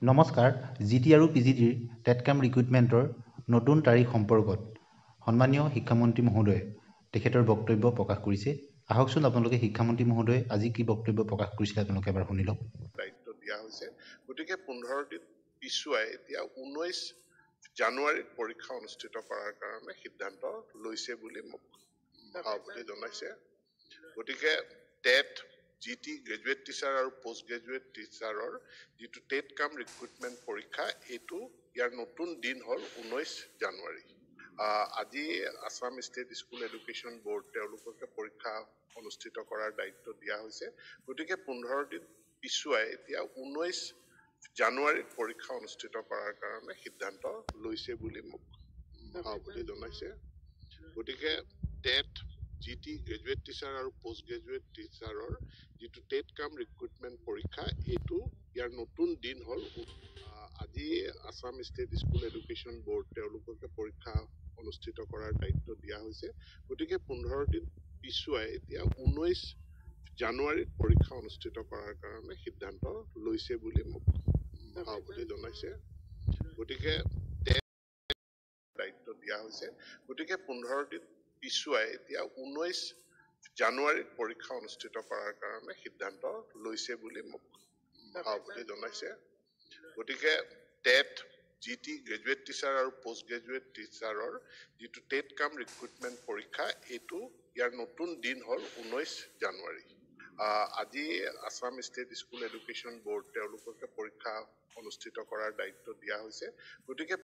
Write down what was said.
নমস্কাৰ জিটি আৰু পিজিটিৰ টেটকাম ৰিক্ৰুইটমেণ্টৰ নতুন তাৰিখ সম্পৰ্কত সন্মানীয় শিক্ষামন্ত্ৰী মহোদয়ে তেখেতৰ বক্তব্য প্ৰকাশ কৰিছে। আহকচোন আপোনালোকে শিক্ষামন্ত্ৰী মহোদয়ে আজি কি বক্তব্য প্ৰকাশ কৰিছিলে আপোনালোকে এবাৰ শুনি লওক। দায়িত্ব দিয়া হৈছে, গতিকে 15 দিন পিছুৱাই এতিয়া 19 জানুৱাৰীত পৰীক্ষা অনুষ্ঠিত কৰাৰ কাৰণে সিদ্ধান্ত লৈছে বুলি মোক সভাপতি জনাইছে। গতিকে টেট জিটি গ্ৰেজুৱেট টিচাৰ আৰু পোষ্ট গ্ৰেজুৱেট টিচাৰৰ যিটো টেট কাম ৰিক্ৰুইটমেণ্ট পৰীক্ষা এইটো ইয়াৰ নতুন দিন হ'ল 19 জানুৱাৰী। আজি Assam state school education board তেওঁলোকে পৰীক্ষা অনুষ্ঠিত কৰাৰ দায়িত্ব দিয়া হৈছে। গতিকে 15 দিন পিছুৱাই এতিয়া 19 জানুৱাৰীত পৰীক্ষা অনুষ্ঠিত কৰাৰ কাৰণে সিদ্ধান্ত লৈছে বুলি মোক সভাপতি জনাইছে। গতিকে টেট জিটি গ্ৰেজুৱেট টিচাৰ আৰু পোষ্ট গ্ৰেজুৱেট টিচাৰৰ যিটো টেট কাম ৰিক্ৰুইটমেণ্ট পৰীক্ষা এইটো ইয়াৰ নতুন দিন হ'ল আজি Assam state school education board তেওঁলোকে পৰীক্ষা অনুষ্ঠিত কৰাৰ দায়িত্ব দিয়া হৈছে। গতিকে 15 দিন পিছুৱাই এতিয়া 19 জানুৱাৰীত পৰীক্ষা অনুষ্ঠিত কৰাৰ কাৰণে সিদ্ধান্ত লৈছে বুলি মোক সভাপতি জনাইছে। গতিকে দায়িত্ব দিয়া হৈছে। গতিকে 15 দিন পিছুৱাই এতিয়া 19 জানুৱাৰীত পৰীক্ষা অনুষ্ঠিত কৰাৰ কাৰণে সিদ্ধান্ত লৈছে বুলি মোক সভাপতি জনাইছে। গতিকে টেট জিটি গ্ৰেজুৱেট টিচাৰ আৰু পোষ্ট গ্ৰেজুৱেট টিচাৰৰ যিটো টেট কাম ৰিক্ৰুইটমেণ্ট পৰীক্ষা এইটো ইয়াৰ নতুন দিন হ'ল 19 জানুৱাৰী। আজি Assam state school education board তেওঁলোকে পৰীক্ষা অনুষ্ঠিত কৰাৰ দায়িত্ব দিয়া হৈছে। গতিকে